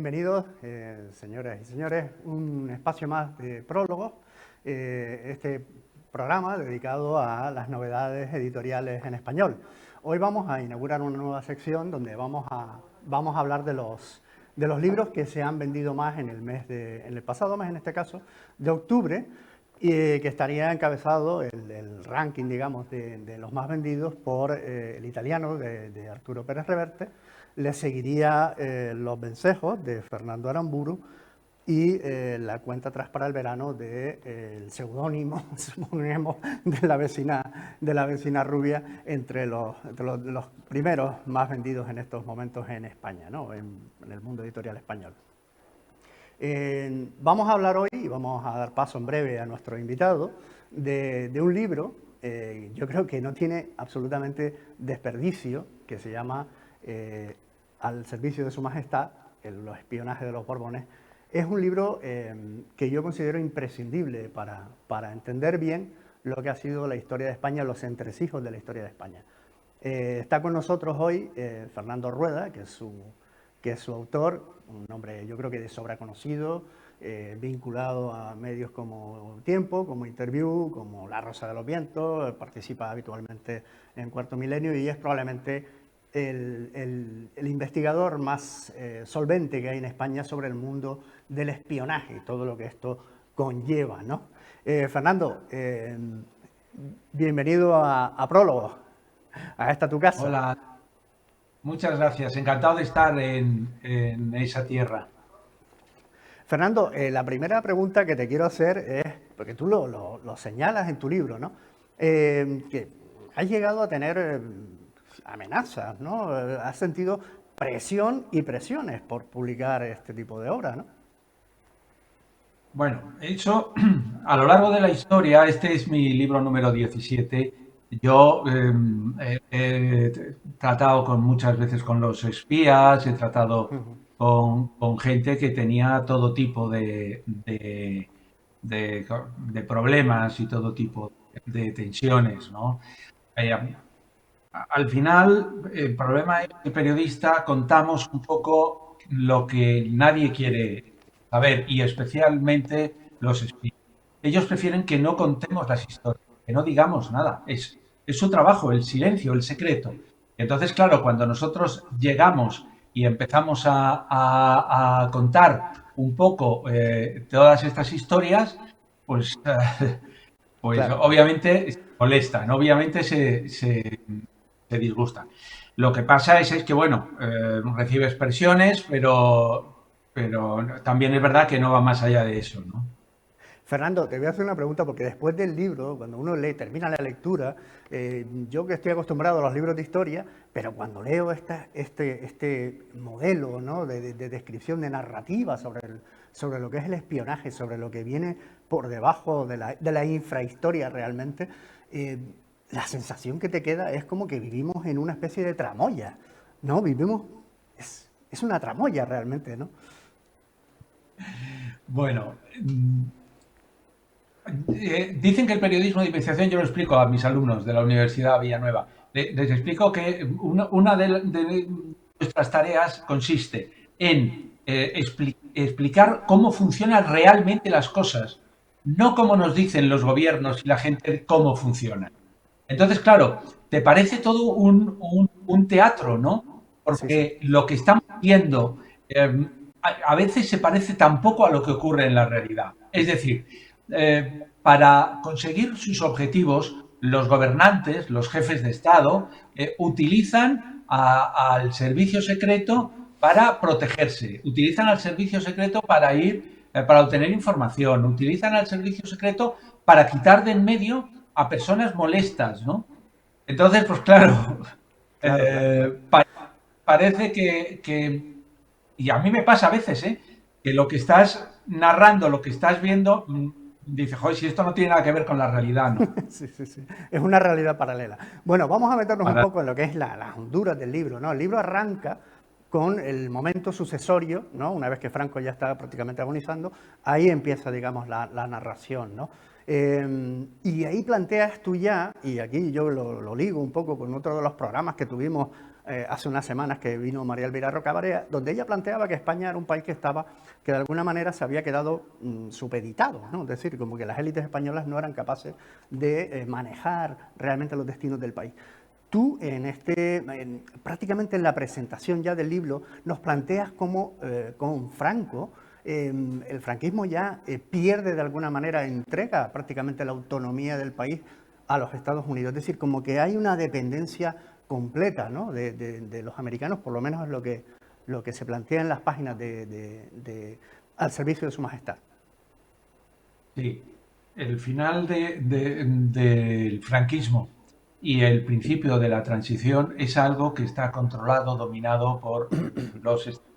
Bienvenidos, señoras y señores, un espacio más de prólogos, este programa dedicado a las novedades editoriales en español. Hoy vamos a inaugurar una nueva sección donde vamos a hablar de los libros que se han vendido más en el pasado mes, en este caso, de octubre, y que estaría encabezado el ranking, digamos, de los más vendidos por el italiano de Arturo Pérez Reverte. Le seguiría Los Vencejos de Fernando Aramburu y La cuenta atrás para el verano del seudónimo, suponemos, de la vecina rubia, entre los primeros más vendidos en estos momentos en España, ¿no? en el mundo editorial español. Vamos a hablar hoy, y vamos a dar paso en breve a nuestro invitado, de un libro, yo creo que no tiene absolutamente desperdicio, que se llama Al servicio de su majestad, los espionajes de los Borbones. Es un libro que yo considero imprescindible para entender bien lo que ha sido la historia de España, los entresijos de la historia de España. Está con nosotros hoy Fernando Rueda, que es su autor, un hombre yo creo que de sobra conocido, vinculado a medios como Tiempo, como Interview, como La Rosa de los Vientos, participa habitualmente en Cuarto Milenio y es probablemente el investigador más solvente que hay en España sobre el mundo del espionaje y todo lo que esto conlleva, ¿no? Fernando, bienvenido a Prólogo, a esta tu casa. Hola, muchas gracias. Encantado de estar en esa tierra. Fernando, la primera pregunta que te quiero hacer es, porque tú lo señalas en tu libro, ¿no? Que has llegado a tener amenazas, ¿no? Has sentido presión y presiones por publicar este tipo de obras, ¿no? Bueno, eso a lo largo de la historia, este es mi libro número 17. Yo he tratado muchas veces con los espías, he tratado con gente que tenía todo tipo de problemas y todo tipo de tensiones, ¿no? Eh, Al final, el problema es que el periodista contamos un poco lo que nadie quiere saber y especialmente los espías. Ellos prefieren que no contemos las historias, que no digamos nada. Es su trabajo, el silencio, el secreto. Entonces, claro, cuando nosotros llegamos y empezamos a contar un poco todas estas historias, pues, pues Claro. obviamente se molestan, obviamente se disgustan. Lo que pasa es que, bueno, recibes presiones, pero también es verdad que no va más allá de eso, ¿no? Fernando, te voy a hacer una pregunta porque después del libro, cuando uno termina la lectura, yo que estoy acostumbrado a los libros de historia, pero cuando leo este modelo, ¿no? de descripción, de narrativa sobre lo que es el espionaje, sobre lo que viene por debajo de la infrahistoria realmente, la sensación que te queda es como que vivimos en una especie de tramoya, ¿no? Es una tramoya realmente, ¿no? Bueno, dicen que el periodismo de investigación, yo lo explico a mis alumnos de la Universidad Villanueva, les explico que una de nuestras tareas consiste en explicar cómo funcionan realmente las cosas, no cómo nos dicen los gobiernos y la gente cómo funcionan. Entonces, claro, te parece todo un teatro, ¿no? Sí, sí. Porque lo que estamos viendo a veces se parece tan poco a lo que ocurre en la realidad. Es decir, para conseguir sus objetivos, los gobernantes, los jefes de Estado, utilizan al servicio secreto para protegerse, utilizan al servicio secreto para para obtener información, utilizan al servicio secreto para quitar de en medio a personas molestas, ¿no? Entonces, pues claro, Claro, claro, claro. parece y a mí me pasa a veces, ¿eh? Que lo que estás narrando, lo que estás viendo, dices, joder, si esto no tiene nada que ver con la realidad, ¿no? Sí, sí, sí. Es una realidad paralela. Bueno, vamos a meternos un Para... poco en lo que es las honduras del libro, ¿no? El libro arranca con el momento sucesorio, ¿no? Una vez que Franco ya está prácticamente agonizando, ahí empieza, digamos, la narración, ¿no? Y ahí planteas tú ya, y aquí yo lo ligo un poco con otro de los programas que tuvimos hace unas semanas, que vino María Elvira Rocabarea, donde ella planteaba que España era un país que de alguna manera se había quedado supeditado, ¿no? Es decir, como que las élites españolas no eran capaces de manejar realmente los destinos del país. Tú, prácticamente en la presentación ya del libro, nos planteas cómo con Franco el franquismo ya pierde de alguna manera, entrega prácticamente la autonomía del país a los Estados Unidos. Es decir, como que hay una dependencia completa, ¿no?, de los americanos, por lo menos es lo que se plantea en las páginas al servicio de Su Majestad. Sí, el final del franquismo y el principio de la transición es algo que está controlado, dominado por los Estados Unidos.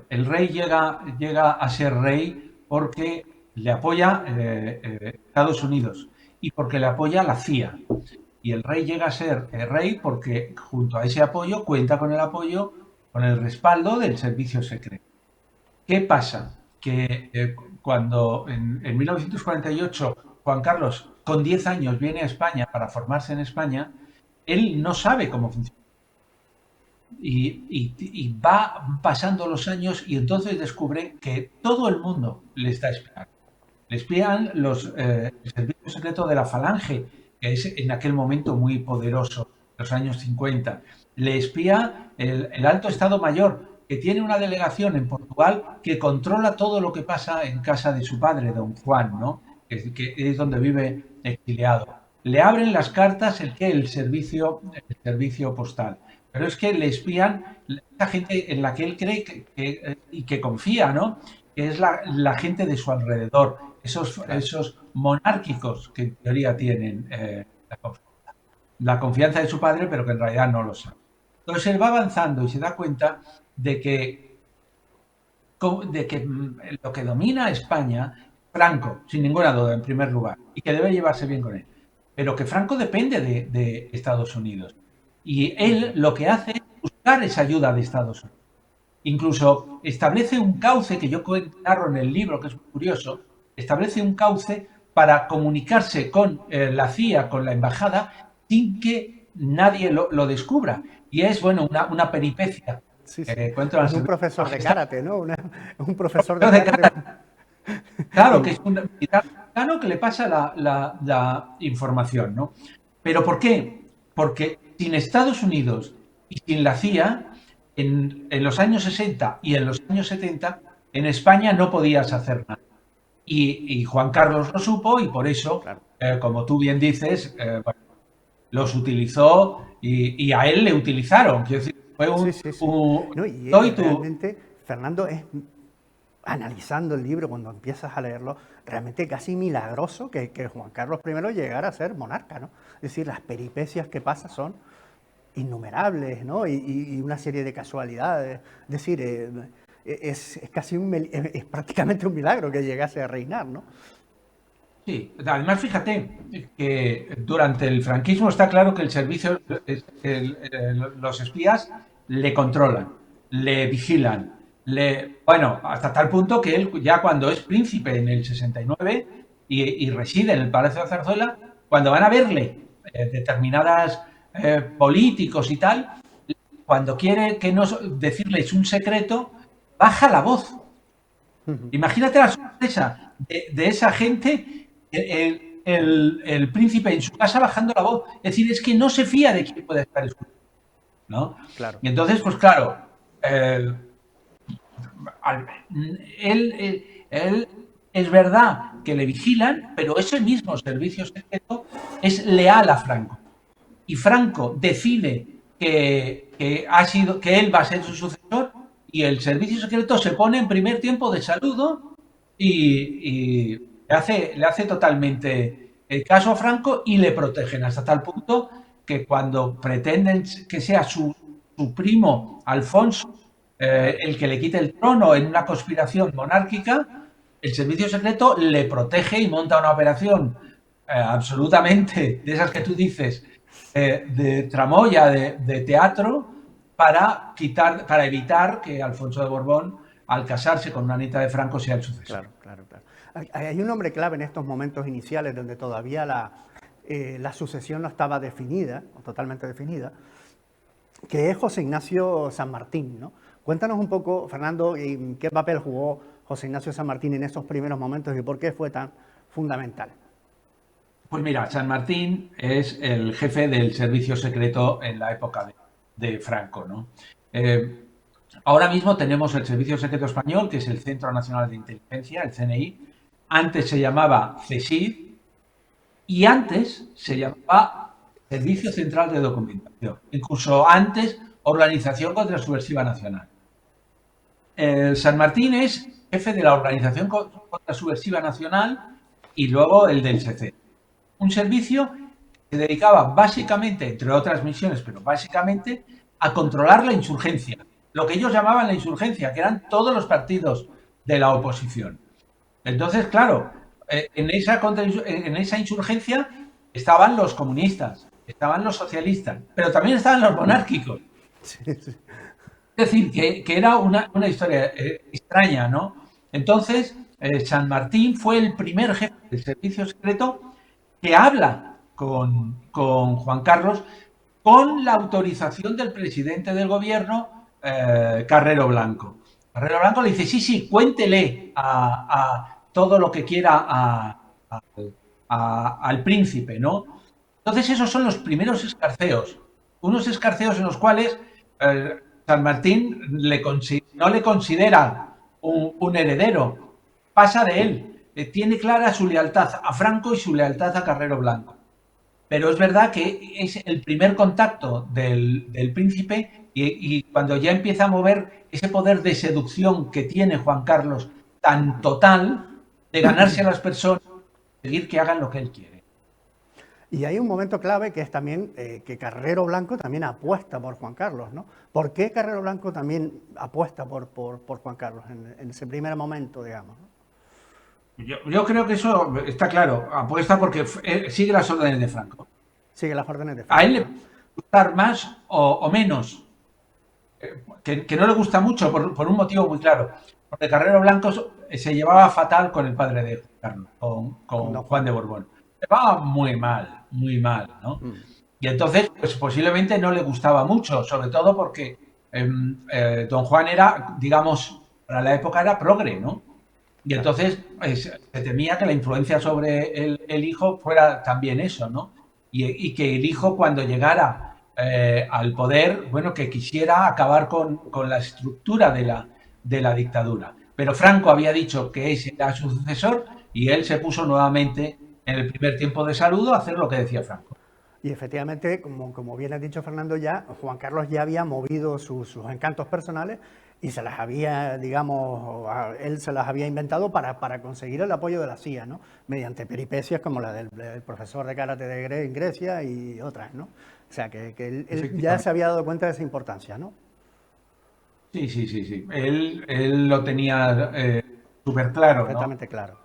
El rey llega a ser rey porque le apoya Estados Unidos y porque le apoya la CIA. Y el rey llega a ser rey porque junto a ese apoyo cuenta con el apoyo, con el respaldo del servicio secreto. ¿Qué pasa? Que cuando en 1948 Juan Carlos, con 10 años, viene a España para formarse en España, él no sabe cómo funciona. Y va pasando los años y entonces descubre que todo el mundo le está espiando. Le espían el servicio secreto de la Falange, que es en aquel momento muy poderoso, los años 50. Le espía el Alto Estado Mayor, que tiene una delegación en Portugal que controla todo lo que pasa en casa de su padre, don Juan, ¿no?, que es donde vive exiliado. Le abren las cartas el servicio postal. Pero es que le espían esa gente en la que él cree y que confía, ¿no?, que es la gente de su alrededor, esos monárquicos que en teoría tienen la confianza de su padre, pero que en realidad no lo saben. Entonces él va avanzando y se da cuenta de que lo que domina a España, Franco, sin ninguna duda, en primer lugar, y que debe llevarse bien con él, pero que Franco depende de Estados Unidos. Y él lo que hace es buscar esa ayuda de Estados Unidos. Incluso establece un cauce, que yo narro en el libro, que es muy curioso, establece un cauce para comunicarse con la CIA, con la embajada, sin que nadie lo descubra. Y es, bueno, una peripecia. Sí, sí. Es un profesor de karate, ¿no? Un profesor de karate. Claro, que es un militar mexicano que le pasa la información, ¿no? ¿Pero por qué? Porque sin Estados Unidos y sin la CIA, en los años 60 y en los años 70, en España no podías hacer nada. Y Juan Carlos lo supo y por eso, claro, como tú bien dices, bueno, los utilizó y a él le utilizaron. Quiero decir, fue no, y realmente, Fernando, es analizando el libro, cuando empiezas a leerlo, realmente casi milagroso que Juan Carlos I llegara a ser monarca, ¿no? Es decir, las peripecias que pasa son innumerables, ¿no? Y una serie de casualidades. Es decir, es casi es prácticamente un milagro que llegase a reinar, ¿no? Sí, además fíjate que durante el franquismo está claro que el servicio, los espías le controlan, le vigilan, bueno, hasta tal punto que él ya cuando es príncipe en el 69 y reside en el Palacio de Zarzuela, cuando van a verle determinadas políticos y tal, cuando quiere decirles un secreto, baja la voz. Imagínate la sorpresa de esa gente. El príncipe en su casa bajando la voz. Es decir, es que no se fía de quién puede estar escuchando, ¿no? Claro. Y entonces, pues claro, él es verdad que le vigilan, pero ese mismo servicio secreto es leal a Franco. Y Franco decide que él va a ser su sucesor y el servicio secreto se pone en primer tiempo de saludo y le hace totalmente el caso a Franco y le protegen hasta tal punto que cuando pretenden que sea su primo Alfonso el que le quite el trono en una conspiración monárquica, el servicio secreto le protege y monta una operación absolutamente de esas que tú dices, de tramoya, de teatro, para evitar que Alfonso de Borbón, al casarse con una nieta de Franco, sea el sucesor. Claro. Hay un hombre clave en estos momentos iniciales donde todavía la sucesión no estaba definida, o totalmente definida, que es José Ignacio San Martín, ¿no? Cuéntanos un poco, Fernando, qué papel jugó José Ignacio San Martín en esos primeros momentos y por qué fue tan fundamental. Pues mira, San Martín es el jefe del servicio secreto en la época de Franco, ¿no? Eh, Ahora mismo tenemos el Servicio Secreto Español, que es el Centro Nacional de Inteligencia, el CNI. Antes se llamaba CSID y antes se llamaba Servicio Central de Documentación. Incluso antes, Organización Contrasubversiva Nacional. San Martín es jefe de la Organización Contrasubversiva Nacional y luego el del SECE. Un servicio que se dedicaba básicamente, entre otras misiones, pero básicamente, a controlar la insurgencia. Lo que ellos llamaban la insurgencia, que eran todos los partidos de la oposición. Entonces, claro, en esa insurgencia estaban los comunistas, estaban los socialistas, pero también estaban los monárquicos. Sí, sí. Es decir, que era una historia extraña, ¿no? Entonces, San Martín fue el primer jefe del servicio secreto que habla con Juan Carlos con la autorización del presidente del gobierno, Carrero Blanco. Carrero Blanco le dice, sí, sí, cuéntele a todo lo que quiera al príncipe, ¿no? Entonces esos son los primeros escarceos. Unos escarceos en los cuales San Martín no le considera un heredero, pasa de él, tiene clara su lealtad a Franco y su lealtad a Carrero Blanco. Pero es verdad que es el primer contacto del príncipe y cuando ya empieza a mover ese poder de seducción que tiene Juan Carlos tan total de ganarse a las personas, seguir que hagan lo que él quiere. Y hay un momento clave que es también que Carrero Blanco también apuesta por Juan Carlos, ¿no? ¿Por qué Carrero Blanco también apuesta por Juan Carlos en ese primer momento, digamos, ¿no? Yo creo que eso está claro. Apuesta porque sigue las órdenes de Franco. Sigue las órdenes de A Franco, él le ¿no? puede gustar más o menos, que no le gusta mucho por un motivo muy claro. Porque Carrero Blanco se llevaba fatal con el padre de Carlos, Con con Don Juan Juan. de Borbón. Se llevaba muy mal, ¿no? Mm. Y entonces, pues posiblemente no le gustaba mucho, sobre todo porque Don Juan era, digamos, para la época era progre, ¿no? Y Claro. entonces se temía que la influencia sobre el hijo fuera también eso, ¿no? Y que el hijo cuando llegara al poder, bueno, que quisiera acabar con la estructura de la dictadura. Pero Franco había dicho que ese era su sucesor y él se puso nuevamente en el primer tiempo de saludo a hacer lo que decía Franco. Y efectivamente, como bien has dicho Fernando ya, Juan Carlos ya había movido sus encantos personales y se las había, digamos, él se las había inventado para conseguir el apoyo de la CIA, ¿no? Mediante peripecias como la del profesor de karate en Grecia y otras, ¿no? O sea, que él ya se había dado cuenta de esa importancia, ¿no? Sí, sí, sí, sí. Él lo tenía súper claro, ¿no? Perfectamente claro.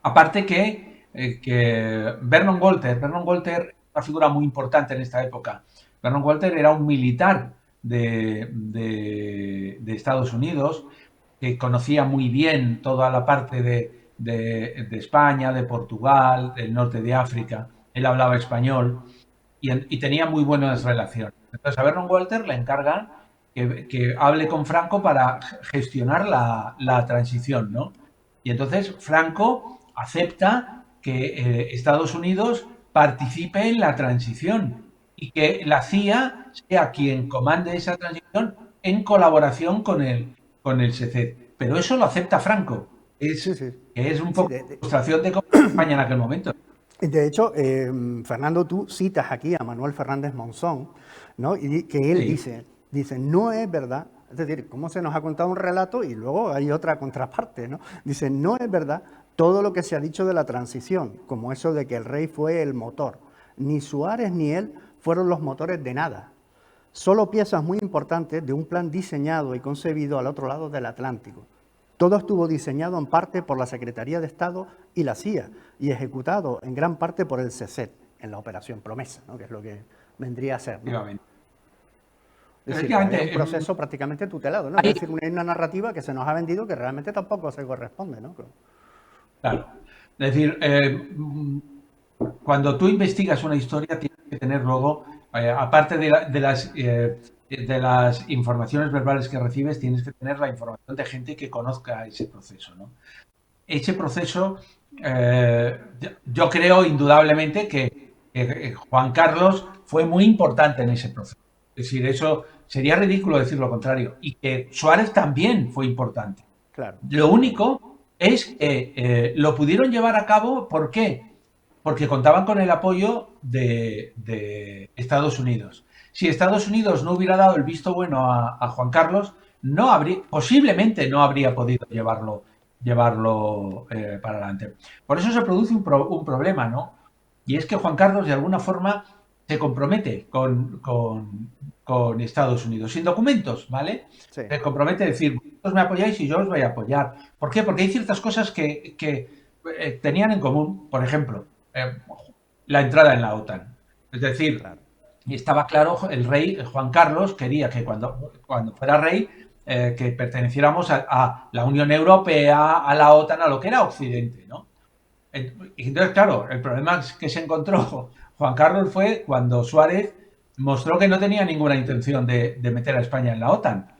Aparte que Vernon Walter es una figura muy importante en esta época. Vernon Walter era un militar de Estados Unidos que conocía muy bien toda la parte de España, de Portugal, del norte de África. Él hablaba español y tenía muy buenas relaciones. Entonces a Vernon Walter le encargan que hable con Franco para gestionar la transición, ¿no? Y entonces Franco acepta que Estados Unidos participe en la transición y que la CIA sea quien comande esa transición en colaboración con el SECED. Pero eso lo acepta Franco. Sí, sí. Es un Sí, poco una demostración de cómo España en aquel momento. de hecho, Fernando, tú citas aquí a Manuel Fernández Monzón, ¿no? Y que él Sí, dice, no es verdad, es decir, cómo se nos ha contado un relato y luego hay otra contraparte, ¿no? Dice, no es verdad todo lo que se ha dicho de la transición, como eso de que el rey fue el motor. Ni Suárez ni él fueron los motores de nada. Solo piezas muy importantes de un plan diseñado y concebido al otro lado del Atlántico. Todo estuvo diseñado en parte por la Secretaría de Estado y la CIA y ejecutado en gran parte por el CECET en la Operación Promesa, ¿no? Que es lo que vendría a ser, ¿no? efectivamente. Es decir, es un Efectivamente, proceso prácticamente tutelado, ¿no? Es decir, una narrativa que se nos ha vendido que realmente tampoco se corresponde, ¿no? Claro. Es decir, cuando tú investigas una historia, tienes que tener luego, aparte de las informaciones verbales que recibes, tienes que tener la información de gente que conozca ese proceso, ¿no? Ese proceso, yo creo indudablemente que Juan Carlos fue muy importante en ese proceso. Es decir, eso sería ridículo decir lo contrario. Y que Suárez también fue importante. Claro. Lo único es que lo pudieron llevar a cabo, ¿por qué? Porque contaban con el apoyo de Estados Unidos. Si Estados Unidos no hubiera dado el visto bueno a Juan Carlos, no habría, posiblemente no habría podido llevarlo para adelante. Por eso se produce un problema, ¿no? Y es que Juan Carlos de alguna forma se compromete con Estados Unidos, sin documentos, ¿vale? Sí, Se compromete a decir, vosotros me apoyáis y yo os voy a apoyar. ¿Por qué? Porque hay ciertas cosas que tenían en común, por ejemplo, la entrada en la OTAN. Es decir, claro. estaba claro, el rey Juan Carlos quería que cuando fuera rey, que perteneciéramos a la Unión Europea, a la OTAN, a lo que era Occidente, ¿no? Y entonces, claro, el problema que se encontró Juan Carlos fue cuando Suárez mostró que no tenía ninguna intención de meter a España en la OTAN. Sí,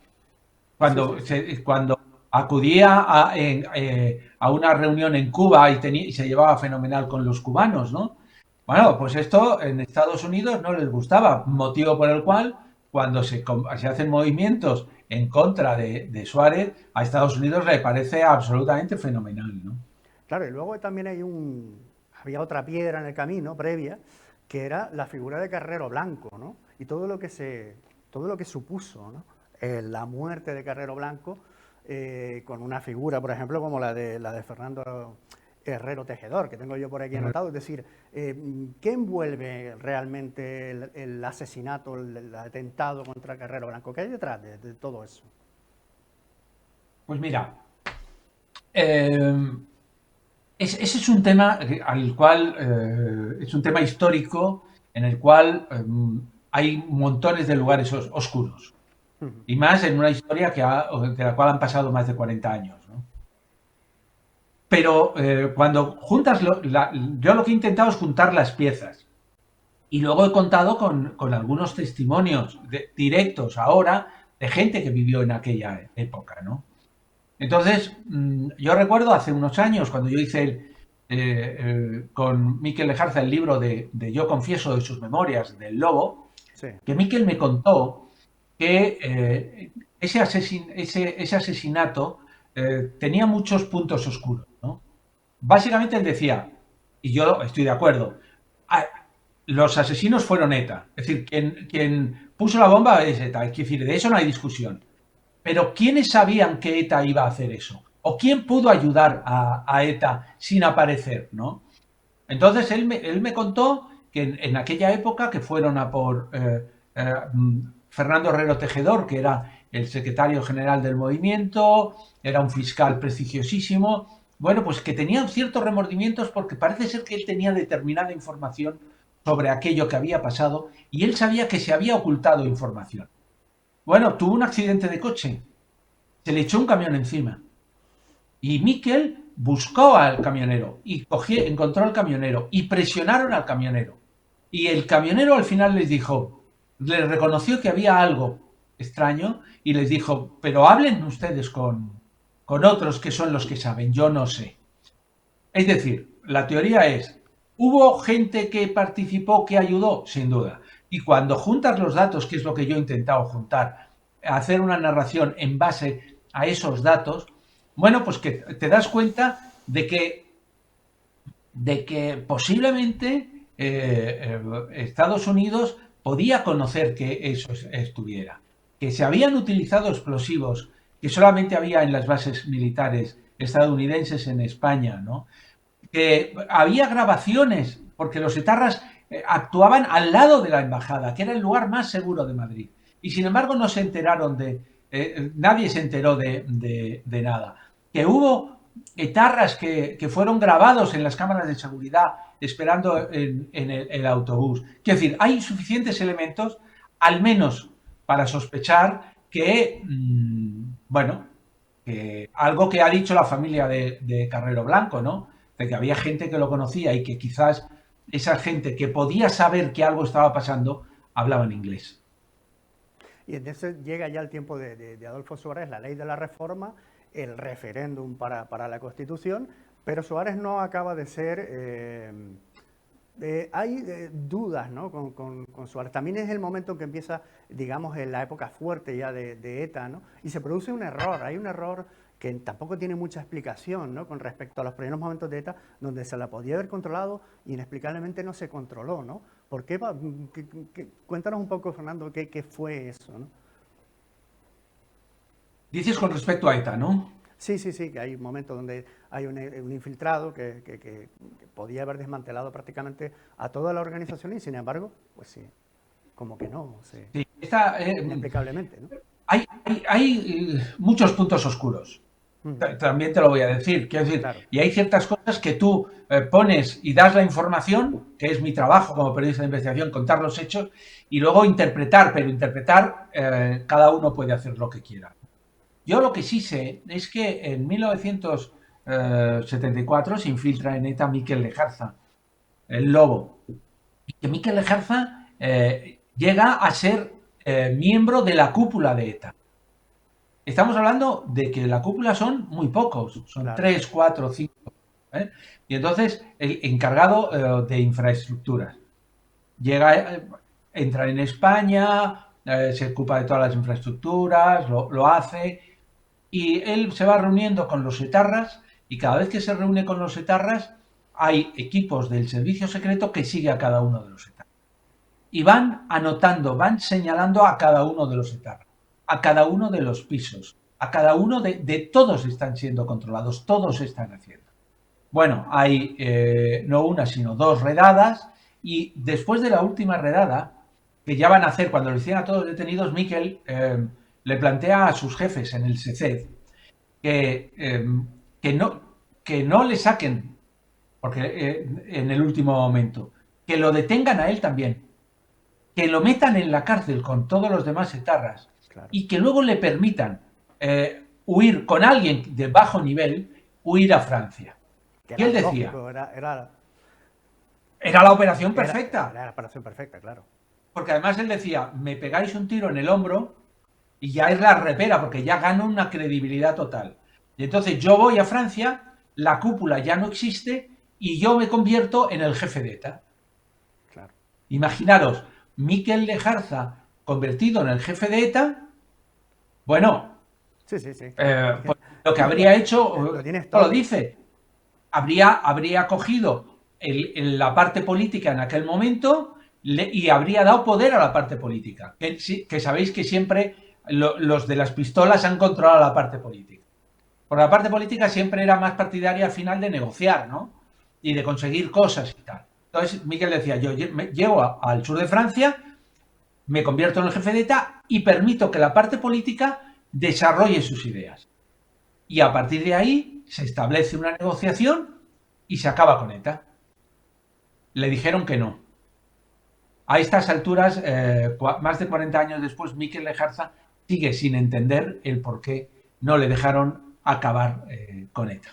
Cuando, sí, sí. cuando acudía a una reunión en Cuba y se llevaba fenomenal con los cubanos, ¿no? Bueno, pues esto en Estados Unidos no les gustaba, motivo por el cual cuando se hacen movimientos en contra de Suárez, a Estados Unidos le parece absolutamente fenomenal, ¿no? Claro, y luego también había otra piedra en el camino previa, que era la figura de Carrero Blanco, ¿no? Y todo lo que supuso, ¿no? La muerte de Carrero Blanco, con una figura, por ejemplo, como la de Fernando Herrero Tejedor, que tengo yo por aquí anotado. Es decir, ¿qué envuelve realmente el asesinato, el atentado contra Carrero Blanco? ¿Qué hay detrás de todo eso? Pues mira, eh, ese es un tema al cual es un tema histórico en el cual hay montones de lugares oscuros. Y más en una historia de la cual han pasado más de 40 años, ¿no? Pero cuando juntas, yo lo que he intentado es juntar las piezas. Y luego he contado con algunos testimonios directos ahora de gente que vivió en aquella época, ¿no? Entonces, yo recuerdo hace unos años, cuando yo hice con Miquel Lejarza el libro de Yo confieso de sus memorias del Lobo, Sí, que Miquel me contó que ese asesinato tenía muchos puntos oscuros, ¿no? Básicamente él decía, y yo estoy de acuerdo, ah, los asesinos fueron ETA. Es decir, quien puso la bomba es ETA. Es decir, de eso no hay discusión. Pero ¿quiénes sabían que ETA iba a hacer eso? ¿O quién pudo ayudar a ETA sin aparecer, ¿no? Entonces él me contó que en aquella época que fueron a por Fernando Herrero Tejedor, que era el secretario general del movimiento, era un fiscal prestigiosísimo, bueno, pues que tenían ciertos remordimientos porque parece ser que él tenía determinada información sobre aquello que había pasado y él sabía que se había ocultado información. Bueno, tuvo un accidente de coche, se le echó un camión encima y Miquel buscó al camionero y encontró al camionero y presionaron al camionero. Y el camionero al final les reconoció que había algo extraño y les dijo, pero hablen ustedes con otros que son los que saben, yo no sé. Es decir, la teoría es, ¿hubo gente que participó, que ayudó? Sin duda. Y cuando juntas los datos, que es lo que yo he intentado juntar, hacer una narración en base a esos datos, bueno, pues que te das cuenta de que posiblemente Estados Unidos podía conocer que eso estuviera, que se habían utilizado explosivos que solamente había en las bases militares estadounidenses en España, ¿no? Que había grabaciones, porque los etarras actuaban al lado de la embajada, que era el lugar más seguro de Madrid. Y sin embargo no se enteraron nadie se enteró de nada. Que hubo etarras que fueron grabados en las cámaras de seguridad esperando en el autobús. Quiero decir, hay suficientes elementos, al menos para sospechar que, bueno, que algo que ha dicho la familia de Carrero Blanco, ¿no? de que había gente que lo conocía y que quizás esa gente que podía saber que algo estaba pasando hablaba en inglés. Y entonces llega ya el tiempo de Adolfo Suárez, la ley de la reforma, el referéndum para la Constitución, pero Suárez no acaba de ser... hay dudas, ¿no? con Suárez. También es el momento en que empieza, digamos, en la época fuerte ya de ETA, ¿no? Y se produce un error, hay un error que tampoco tiene mucha explicación, ¿no? Con respecto a los primeros momentos de ETA, donde se la podía haber controlado y inexplicablemente no se controló, ¿no? ¿Por qué? Cuéntanos un poco, Fernando, qué fue eso, ¿no? Dices con respecto a ETA, ¿no? Sí, sí, sí, que hay momentos donde hay un infiltrado que podía haber desmantelado prácticamente a toda la organización y sin embargo, pues sí, como que no, sí, Sí, inexplicablemente, ¿no? hay muchos puntos oscuros. Ujú. También te lo voy a decir. Quiero decir, Claro, y hay ciertas cosas que tú pones y das la información, que es mi trabajo como periodista de investigación, contar los hechos, y luego interpretar, pero interpretar, cada uno puede hacer lo que quiera. Yo lo que sí sé es que en 1974 se infiltra en ETA Mikel Lejarza, el Lobo, y que Mikel Lejarza llega a ser miembro de la cúpula de ETA. Estamos hablando de que la cúpula son muy pocos, son claro. 3, 4, 5. ¿Eh? Y entonces el encargado de infraestructuras llega, entra en España, se ocupa de todas las infraestructuras, lo hace, y él se va reuniendo con los etarras y cada vez que se reúne con los etarras hay equipos del servicio secreto que sigue a cada uno de los etarras. Y van anotando, van señalando a cada uno de los etarras, a cada uno de los pisos, a cada uno de todos están siendo controlados, todos están haciendo. Bueno, hay no una, sino dos redadas y después de la última redada, que ya van a hacer cuando lo hicieron a todos detenidos, Miquel le plantea a sus jefes en el SECED que, que no le saquen porque en el último momento, que lo detengan a él también, que lo metan en la cárcel con todos los demás etarras Claro. y que luego le permitan huir con alguien de bajo nivel, huir a Francia. Que Y era él lo decía, lógico, era la operación perfecta, era la operación perfecta, claro. porque además él decía, me pegáis un tiro en el hombro y ya es la repera, porque ya gano una credibilidad total. Y entonces yo voy a Francia, la cúpula ya no existe y yo me convierto en el jefe de ETA. Claro. Imaginaros, Miquel Lejarza convertido en el jefe de ETA, bueno, Sí, sí, sí. pues lo que Lo, habría hecho, lo tienes no lo todo. dice, habría cogido la parte política en aquel momento y habría dado poder a la parte política. Que sabéis que siempre los de las pistolas han controlado la parte política. Porque la parte política siempre era más partidaria al final de negociar, ¿no? Y de conseguir cosas y tal. Entonces, Miguel decía, yo llego al sur de Francia, me convierto en el jefe de ETA y permito que la parte política desarrolle sus ideas. Y a partir de ahí se establece una negociación y se acaba con ETA. Le dijeron que no. A estas alturas, más de 40 años después, Miquel Lejarza sigue sin entender el por qué no le dejaron acabar con ETA.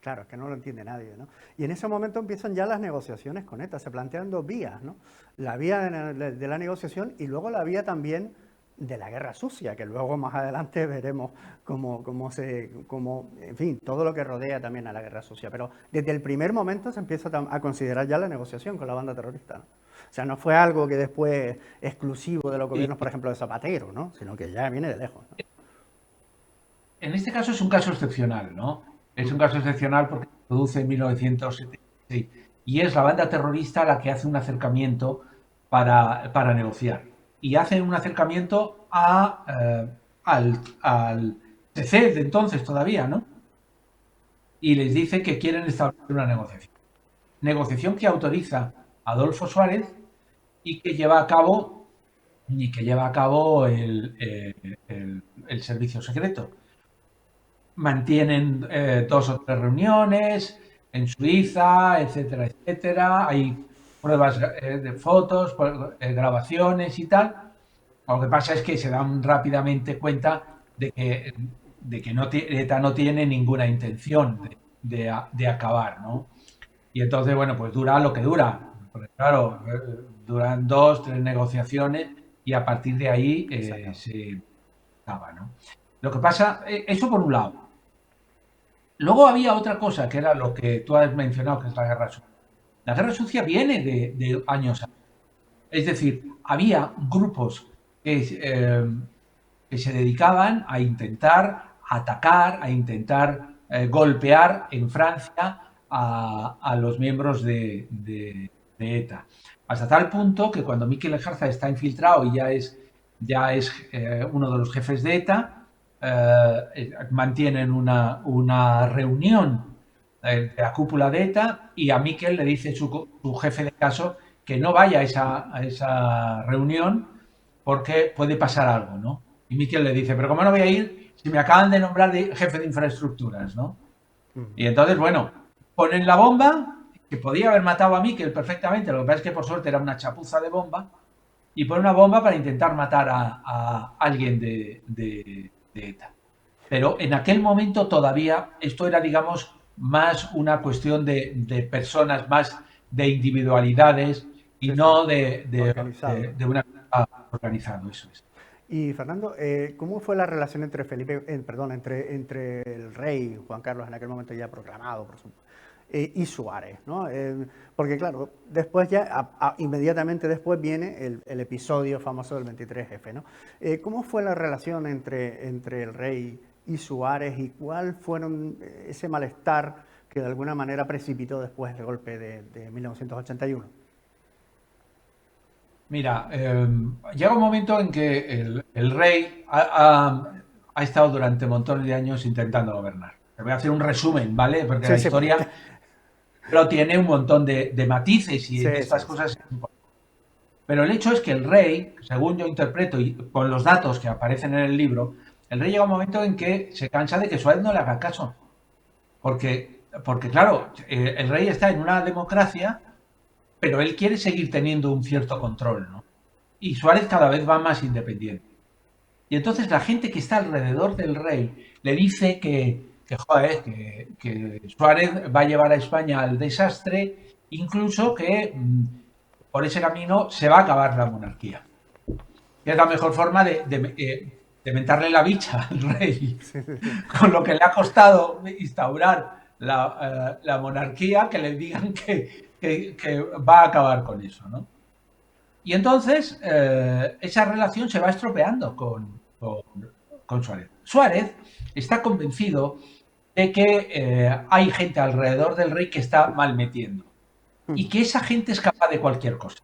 Claro, es que no lo entiende nadie, ¿no? Y en ese momento empiezan ya las negociaciones con ETA, se plantean dos vías, ¿no? La vía de la negociación y luego la vía también de la guerra sucia, que luego más adelante veremos en fin, todo lo que rodea también a la guerra sucia. Pero desde el primer momento se empieza a considerar ya la negociación con la banda terrorista, ¿no? O sea, no fue algo que después exclusivo de los gobiernos, por ejemplo, de Zapatero, ¿no? Sino que ya viene de lejos, ¿no? En este caso es un caso excepcional, ¿no? Es un caso excepcional porque se produce en 1976 y es la banda terrorista la que hace un acercamiento para negociar. Y hace un acercamiento al CC de entonces todavía, ¿no? Y les dice que quieren establecer una negociación. Negociación que autoriza Adolfo Suárez y que lleva a cabo, el servicio secreto. Mantienen 2 o 3 reuniones en Suiza, etcétera, etcétera. Hay pruebas de fotos, grabaciones y tal. Lo que pasa es que se dan rápidamente cuenta de que ETA no tiene ninguna intención de acabar, ¿no? Y entonces, bueno, pues dura lo que dura. Porque claro, duran 2, 3 negociaciones y a partir de ahí se acaba, ¿no? Lo que pasa, eso por un lado. Luego había otra cosa que era lo que tú has mencionado, que es la guerra sucia. La guerra sucia viene de años antes. Es decir, había grupos que se dedicaban a intentar atacar, a intentar golpear en Francia a los miembros de ETA. Hasta tal punto que cuando Miquel Ejarza está infiltrado y ya es uno de los jefes de ETA, mantienen una reunión de la cúpula de ETA y a Miquel le dice su jefe de caso que no vaya a esa reunión porque puede pasar algo, ¿no? Y Miquel le dice, pero ¿cómo no voy a ir si me acaban de nombrar jefe de infraestructuras, ¿no? Y entonces, bueno, ponen la bomba, que podía haber matado a Miquel perfectamente, lo que pasa es que por suerte era una chapuza de bomba, y ponen una bomba para intentar matar a alguien de ETA. Pero en aquel momento todavía esto era, digamos, más una cuestión de personas, más de individualidades y Sí, no sí, organizado. de una cosa organizado, eso es. Y Fernando, ¿cómo fue la relación entre entre el rey Juan Carlos, en aquel momento ya proclamado, por supuesto, y Suárez, ¿no? Porque claro, después ya, inmediatamente después viene el episodio famoso del 23F, ¿no? ¿Cómo fue la relación entre el rey y Suárez y cuál fueron ese malestar que de alguna manera precipitó después el golpe de 1981? Mira, llega un momento en que el rey ha estado durante montones de años intentando gobernar. Te voy a hacer un resumen, ¿vale? Porque Sí, la sí, historia pero tiene un montón de matices y sí, de sí, estas sí. cosas es importante. Pero el hecho es que el rey, según yo interpreto y con los datos que aparecen en el libro, el rey llega un momento en que se cansa de que Suárez no le haga caso. Porque claro, el rey está en una democracia, pero él quiere seguir teniendo un cierto control, ¿no? Y Suárez cada vez va más independiente. Y entonces la gente que está alrededor del rey le dice joder, que Suárez va a llevar a España al desastre, incluso que por ese camino se va a acabar la monarquía. Que es la mejor forma de mentarle la bicha al rey, Sí, sí, sí. con lo que le ha costado instaurar la monarquía, que le digan que va a acabar con eso, ¿no? Y entonces esa relación se va estropeando con Suárez. Suárez está convencido de que hay gente alrededor del rey que está mal metiendo y que esa gente es capaz de cualquier cosa.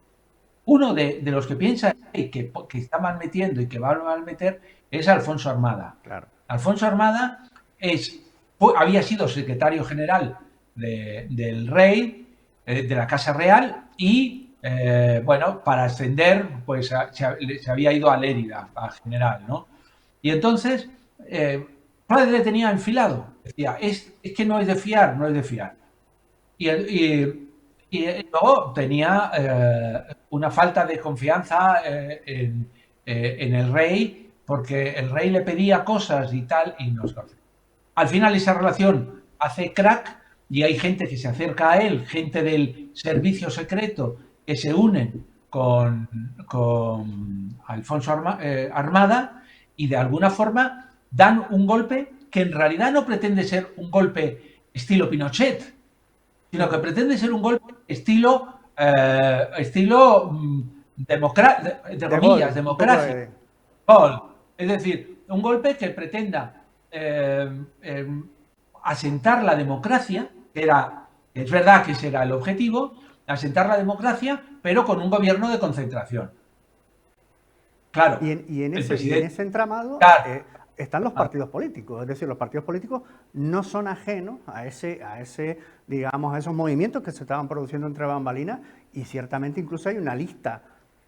Uno de los que piensa que está mal metiendo y que va a mal meter es Alfonso Armada. Claro. Alfonso Armada había sido secretario general del rey, de la Casa Real, y bueno, para ascender, pues se había ido a Lérida, a general, ¿no? Y entonces, Suárez le tenía enfilado. Decía, es que no es de fiar, no es de fiar. Y luego tenía una falta de confianza en el rey, porque el rey le pedía cosas y tal, y no se lo hacía. Al final esa relación hace crack y hay gente que se acerca a él, gente del servicio secreto, que se unen con Alfonso Armada y de alguna forma dan un golpe que en realidad no pretende ser un golpe estilo Pinochet, sino que pretende ser un golpe estilo entre De comillas, gol, un poco democracia. de... Es decir, un golpe que pretenda asentar la democracia, es verdad que ese era el objetivo, asentar la democracia, pero con un gobierno de concentración. Claro, el Y en presidente... ese entramado Claro, están los partidos políticos. Es decir, los partidos políticos no son ajenos digamos, a esos movimientos que se estaban produciendo entre bambalinas y ciertamente incluso hay una lista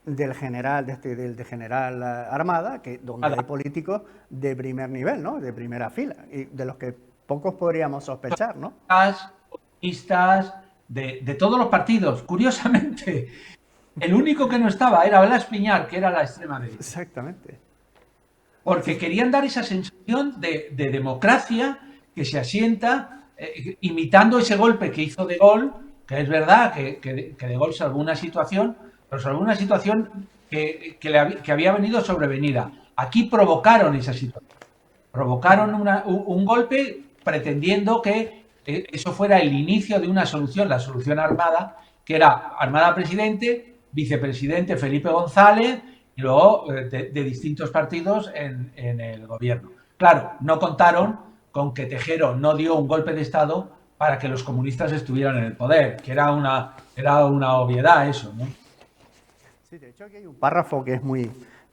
del general, del general Armada, donde hay políticos de primer nivel, ¿no? De primera fila, y de los que pocos podríamos sospechar, ¿no? comunistas, de todos los partidos. Curiosamente, el único que no estaba era Blas Piñar, que era la extrema derecha. Exactamente. Porque querían dar esa sensación de democracia que se asienta imitando ese golpe que hizo De Gaulle que es verdad que De Gaulle salvó una situación, pero salvó una situación que había venido sobrevenida. Aquí provocaron esa situación. Provocaron un golpe pretendiendo que eso fuera el inicio de una solución, la solución armada, que era Armada Presidente, Vicepresidente Felipe González y luego de distintos partidos en el gobierno. Claro, no contaron con que Tejero no dio un golpe de Estado para que los comunistas estuvieran en el poder, que era una obviedad eso, ¿no? Sí, de hecho aquí hay un párrafo que es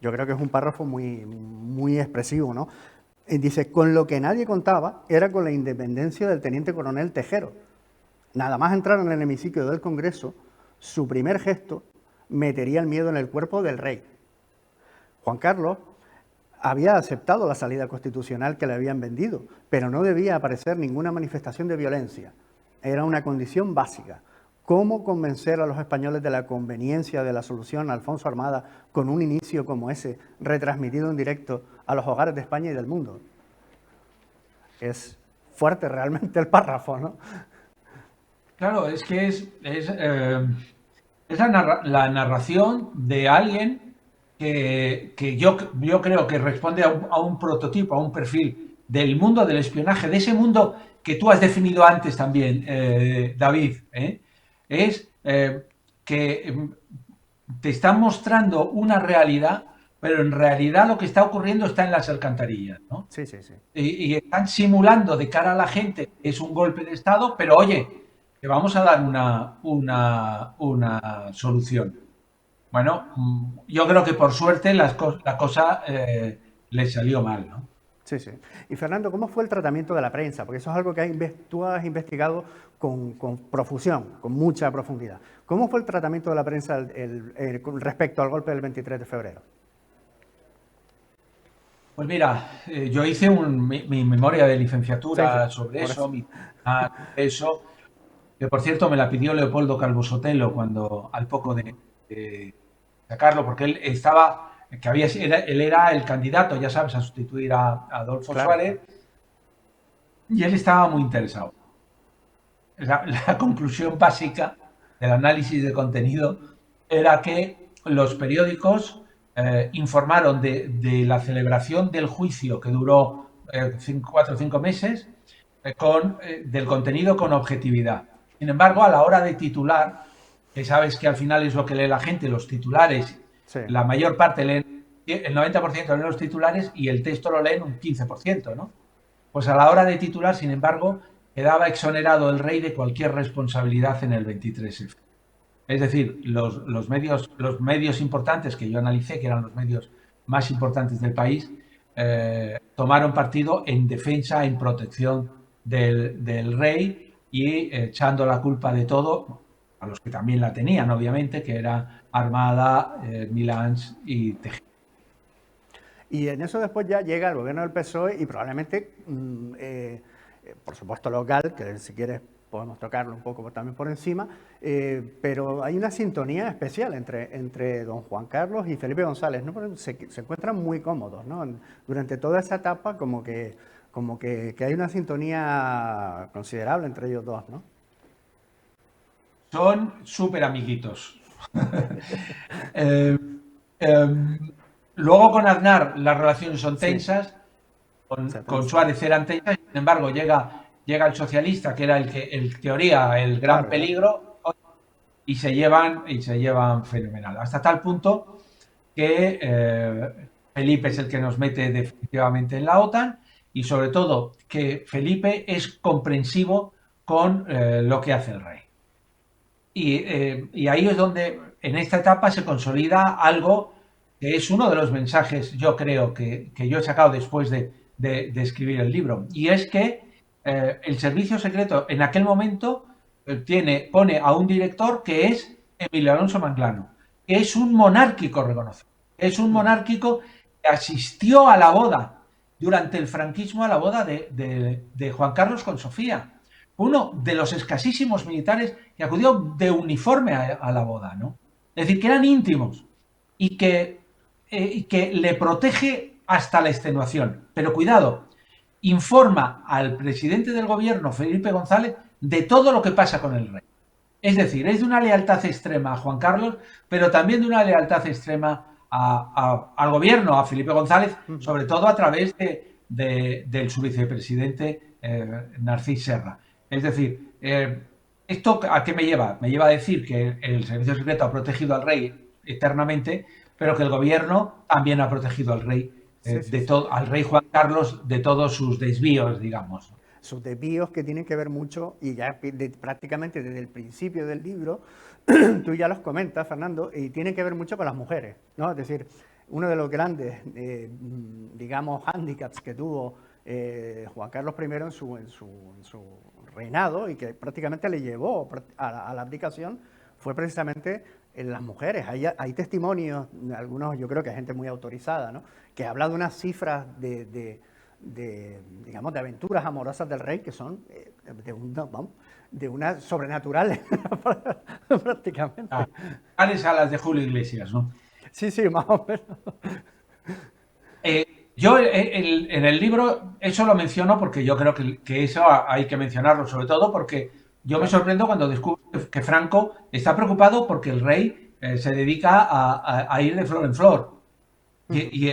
yo creo que es un párrafo muy expresivo, ¿no? Dice, con lo que nadie contaba era con la independencia del teniente coronel Tejero. Nada más entrar en el hemiciclo del Congreso, su primer gesto metería el miedo en el cuerpo del rey. Juan Carlos había aceptado la salida constitucional que le habían vendido, pero no debía aparecer ninguna manifestación de violencia. Era una condición básica. ¿Cómo convencer a los españoles de la conveniencia de la solución Alfonso Armada con un inicio como ese, retransmitido en directo a los hogares de España y del mundo? Es fuerte realmente el párrafo, ¿no? Claro, es que es la narración de alguien que yo creo que responde a un prototipo, a un perfil del mundo del espionaje, de ese mundo que tú has definido antes también, David, es que te están mostrando una realidad, pero en realidad lo que está ocurriendo está en las alcantarillas, ¿no? Sí, sí, sí. Y están simulando de cara a la gente que es un golpe de Estado, pero oye, que vamos a dar una solución. Bueno, yo creo que por suerte la cosa le salió mal, ¿no? Sí, sí. Y Fernando, ¿cómo fue el tratamiento de la prensa? Porque eso es algo que tú has investigado con profusión, con mucha profundidad. ¿Cómo fue el tratamiento de la prensa respecto al golpe del 23 de febrero? Pues mira, yo hice mi memoria de licenciatura Sí, sobre eso, que por cierto me la pidió Leopoldo Calvo Sotelo al poco de sacarlo, porque él él era el candidato, ya sabes, a sustituir a Adolfo Suárez, y él estaba muy interesado. La conclusión básica del análisis de contenido era que los periódicos informaron de la celebración del juicio que duró 4 o 5 meses del contenido con objetividad. Sin embargo, a la hora de titular, que sabes que al final es lo que lee la gente, los titulares, sí. La mayor parte leen, el 90% leen los titulares y el texto lo leen un 15%, ¿no? Pues a la hora de titular, sin embargo, quedaba exonerado el rey de cualquier responsabilidad en el 23F. Es decir, los medios importantes que yo analicé, que eran los medios más importantes del país, tomaron partido en defensa, en protección del rey y echando la culpa de todo a los que también la tenían, obviamente, que era Armada, Milans y Tejero. Y en eso después ya llega el gobierno del PSOE y probablemente, por supuesto local, que si quieres podemos tocarlo un poco también por encima, pero hay una sintonía especial entre don Juan Carlos y Felipe González, ¿no? Se encuentran muy cómodos, ¿no? Durante toda esa etapa como que hay una sintonía considerable entre ellos dos, ¿no? Son súper amiguitos. Luego con Aznar las relaciones son tensas, sí. Con Suárez eran tensas, sin embargo llega el socialista, que era el teoría, el gran peligro, y se llevan fenomenal. Hasta tal punto que Felipe es el que nos mete definitivamente en la OTAN y sobre todo que Felipe es comprensivo con lo que hace el rey. Y ahí es donde en esta etapa se consolida algo que es uno de los mensajes, yo creo, que yo he sacado después de escribir el libro, y es que el servicio secreto en aquel momento pone a un director que es Emilio Alonso Manglano, que es un monárquico reconocido, es un monárquico que asistió a la boda, durante el franquismo, a la boda de Juan Carlos con Sofía. Uno de los escasísimos militares que acudió de uniforme a la boda, ¿no? Es decir, que eran íntimos y que le protege hasta la extenuación. Pero cuidado, informa al presidente del gobierno, Felipe González, de todo lo que pasa con el rey. Es decir, es de una lealtad extrema a Juan Carlos, pero también de una lealtad extrema al gobierno, a Felipe González, sobre todo a través del su vicepresidente Narcís Serra. Es decir, ¿esto a qué me lleva? Me lleva a decir que el servicio secreto ha protegido al rey eternamente, pero que el gobierno también ha protegido al rey, al rey Juan Carlos de todos sus desvíos, digamos. Sus desvíos que tienen que ver mucho, y ya prácticamente desde el principio del libro, tú ya los comentas, Fernando, y tienen que ver mucho con las mujeres, ¿no? Es decir, uno de los grandes, digamos, hándicaps que tuvo Juan Carlos I en su reinado y que prácticamente le llevó a la abdicación fue precisamente en las mujeres. Hay testimonios, algunos yo creo que hay gente muy autorizada, ¿no?, que habla de unas cifras digamos, de aventuras amorosas del rey que son de una sobrenaturales prácticamente. Tales a las de Julio Iglesias, ¿no? Sí, más o menos. Yo en el libro eso lo menciono porque yo creo que eso hay que mencionarlo, sobre todo porque yo me sorprendo cuando descubro que Franco está preocupado porque el rey se dedica a ir de flor en flor. Y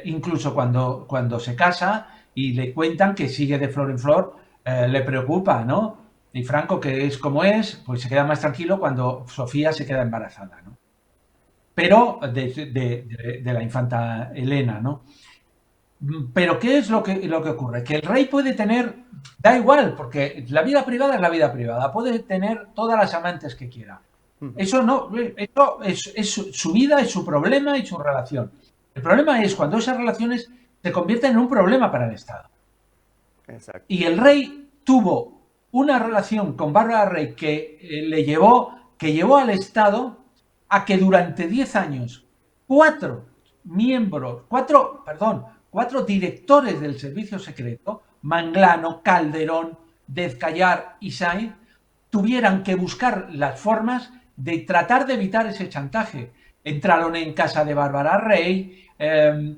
incluso cuando se casa y le cuentan que sigue de flor en flor, le preocupa, ¿no? Y Franco, que es como es, pues se queda más tranquilo cuando Sofía se queda embarazada, ¿no? Pero de la infanta Elena, ¿no? Pero ¿qué es lo que ocurre? Que el rey puede tener, da igual, porque la vida privada es la vida privada, puede tener todas las amantes que quiera. Eso no, eso es su vida, es su problema y su relación. El problema es cuando esas relaciones se convierten en un problema para el Estado. Exacto. Y el rey tuvo una relación con Bárbara Rey que llevó al Estado a que durante 10 años cuatro directores del servicio secreto, Manglano, Calderón, Dezcayar y Sainz, tuvieran que buscar las formas de tratar de evitar ese chantaje. Entraron en casa de Bárbara Rey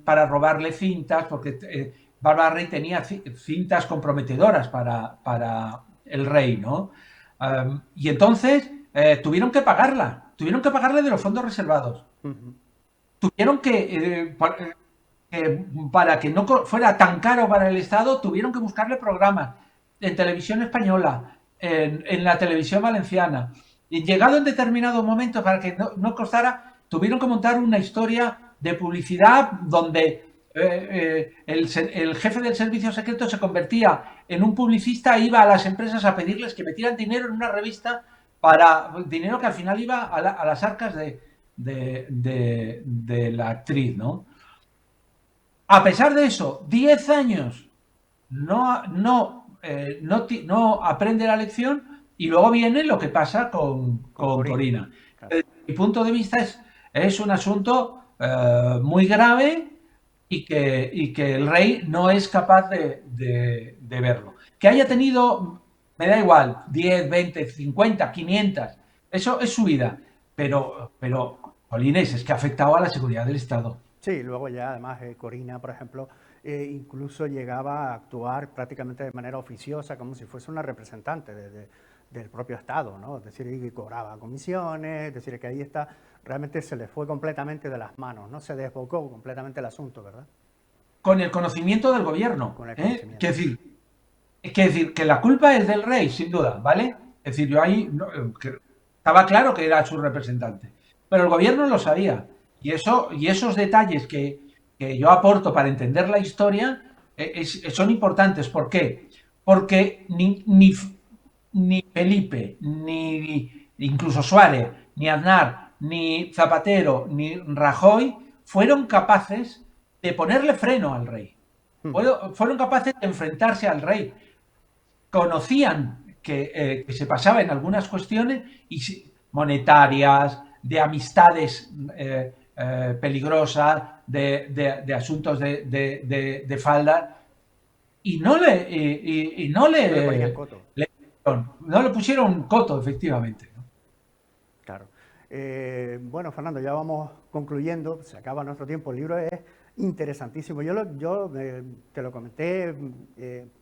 para robarle cintas, porque Bárbara Rey tenía cintas comprometedoras para el rey, ¿no? Y entonces tuvieron que pagarle de los fondos reservados. Tuvieron que, para que no fuera tan caro para el Estado, tuvieron que buscarle programas en televisión española, en la televisión valenciana. Y llegado en determinado momento, para que no costara, tuvieron que montar una historia de publicidad donde el jefe del servicio secreto se convertía en un publicista e iba a las empresas a pedirles que metieran dinero en una revista, dinero que al final iba a las arcas de la actriz, ¿no? A pesar de eso, 10 años no aprende la lección y luego viene lo que pasa con Corina. Claro. Desde mi punto de vista es un asunto muy grave y que el rey no es capaz de verlo. Que haya tenido, me da igual, 10, 20, 50, 500, eso es su vida, pero Jolines, es que ha afectado a la seguridad del Estado. Sí, luego ya además Corina, por ejemplo, incluso llegaba a actuar prácticamente de manera oficiosa, como si fuese una representante del propio Estado, ¿no? Es decir, que cobraba comisiones, es decir, que ahí está, realmente se le fue completamente de las manos, ¿no? Se desbocó completamente el asunto, ¿verdad? Con el conocimiento del gobierno. Con el conocimiento. Quiere decir que la culpa es del rey, sin duda, ¿vale? Es decir, yo ahí estaba claro que era su representante, pero el gobierno lo sabía. Y esos detalles que yo aporto para entender la historia son importantes. ¿Por qué? Porque ni Felipe, ni incluso Suárez, ni Aznar, ni Zapatero, ni Rajoy fueron capaces de ponerle freno al rey. Fueron capaces de enfrentarse al rey. Conocían que se pasaba en algunas cuestiones monetarias, de amistades peligrosas, de asuntos de falda, y no le pusieron coto, efectivamente, ¿no? Claro. Bueno, Fernando, ya vamos concluyendo, se acaba nuestro tiempo. El libro es interesantísimo. Te lo comenté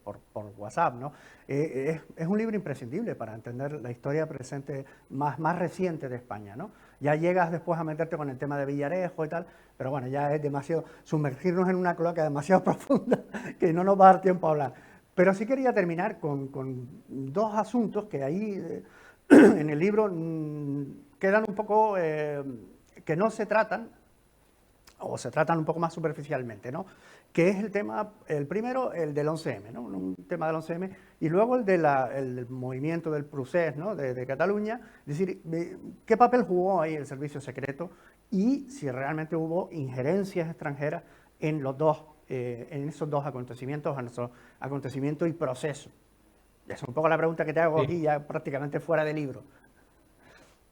por WhatsApp, ¿no? Es un libro imprescindible para entender la historia presente más reciente de España, ¿no? Ya llegas después a meterte con el tema de Villarejo y tal, pero bueno, ya es demasiado, sumergirnos en una cloaca demasiado profunda que no nos va a dar tiempo a hablar. Pero sí quería terminar con dos asuntos que ahí en el libro quedan un poco, que no se tratan, o se tratan un poco más superficialmente, ¿no? Que es el tema, el primero, el del 11M, ¿no? Un tema del 11M, y luego el del movimiento del procés, ¿no? de Cataluña, es decir, qué papel jugó ahí el servicio secreto y si realmente hubo injerencias extranjeras en en esos dos acontecimientos, en nuestro acontecimiento y proceso. Esa es un poco la pregunta que te hago Sí. aquí, ya prácticamente fuera del libro.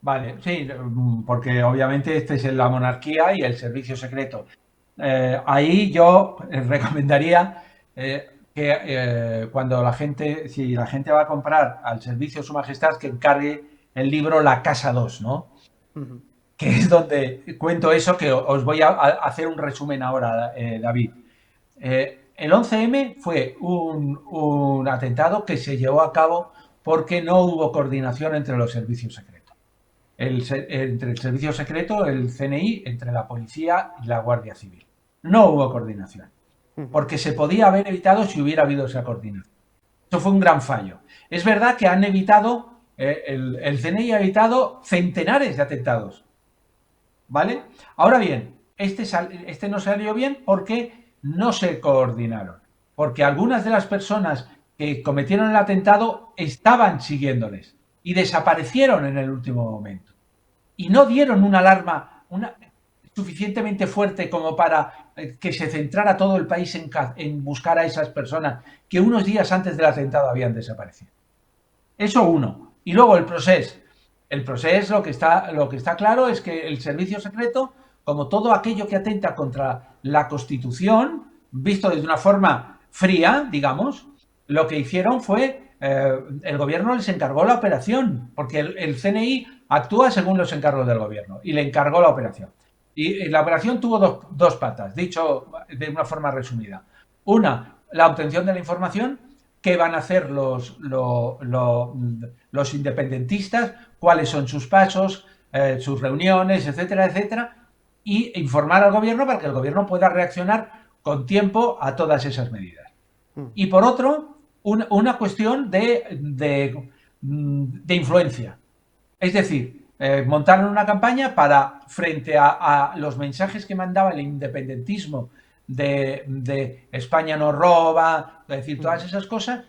Vale, sí, porque obviamente este es la monarquía y el servicio secreto. Ahí yo recomendaría que cuando si la gente va a comprar al servicio de Su Majestad, que encargue el libro La Casa 2, ¿no? Ujú. Que es donde cuento eso, que os voy a hacer un resumen ahora, David. El 11M fue un atentado que se llevó a cabo porque no hubo coordinación entre los servicios secretos. Entre el servicio secreto, el CNI, entre la policía y la Guardia Civil. No hubo coordinación, Ujú. porque se podía haber evitado si hubiera habido esa coordinación. Eso fue un gran fallo. Es verdad que han evitado, el CNI ha evitado centenares de atentados, ¿vale? Ahora bien, este no salió bien porque no se coordinaron, porque algunas de las personas que cometieron el atentado estaban siguiéndoles y desaparecieron en el último momento y no dieron una alarma suficientemente fuerte como para que se centrara todo el país en buscar a esas personas que unos días antes del atentado habían desaparecido. Eso uno. Y luego el proceso. El proceso, lo que está claro es que el servicio secreto, como todo aquello que atenta contra la Constitución, visto desde una forma fría, digamos, lo que hicieron fue, el gobierno les encargó la operación, porque el CNI actúa según los encargos del gobierno, y le encargó la operación. Y la operación tuvo dos patas, dicho de una forma resumida. Una, la obtención de la información, qué van a hacer los independentistas, cuáles son sus pasos, sus reuniones, etcétera, etcétera, y informar al gobierno para que el gobierno pueda reaccionar con tiempo a todas esas medidas. Y por otro, una cuestión de influencia. Es decir, montaron una campaña para, frente a los mensajes que mandaba el independentismo de España no roba, es decir, todas esas cosas,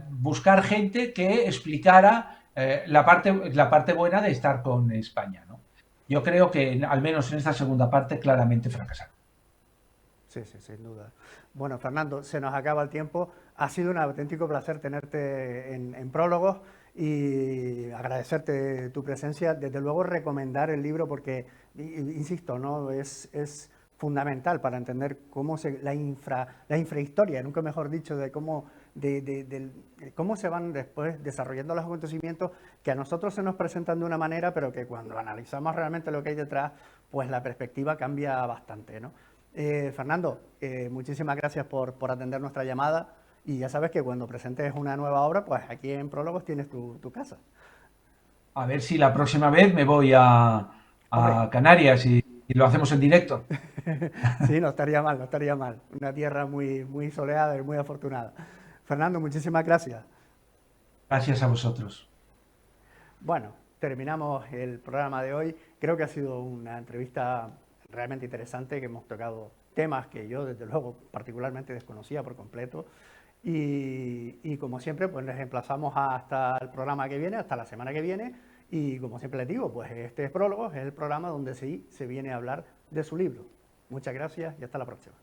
buscar gente que explicara la parte buena de estar con España, ¿no? Yo creo que, al menos en esta segunda parte, claramente fracasaron. Sí, sí, sin duda. Bueno, Fernando, se nos acaba el tiempo. Ha sido un auténtico placer tenerte en Prólogos y agradecerte tu presencia. Desde luego, recomendar el libro porque, insisto, ¿no? Es fundamental para entender cómo la infrahistoria, nunca mejor dicho, de cómo se van después desarrollando los acontecimientos que a nosotros se nos presentan de una manera, pero que cuando analizamos realmente lo que hay detrás, pues la perspectiva cambia bastante, ¿no? Fernando, muchísimas gracias por atender nuestra llamada y ya sabes que cuando presentes una nueva obra, pues aquí en Prólogos tienes tu casa. A ver si la próxima vez me voy Hombre, a Canarias y lo hacemos en directo. sí, no estaría mal, no estaría mal. Una tierra muy soleada y muy afortunada. Fernando, muchísimas gracias. Gracias a vosotros. Bueno, terminamos el programa de hoy. Creo que ha sido una entrevista realmente interesante, que hemos tocado temas que yo, desde luego, particularmente desconocía por completo. Y como siempre, pues les emplazamos hasta el programa que viene, hasta la semana que viene. Y como siempre les digo, pues este es Prólogos, es el programa donde sí se viene a hablar de su libro. Muchas gracias y hasta la próxima.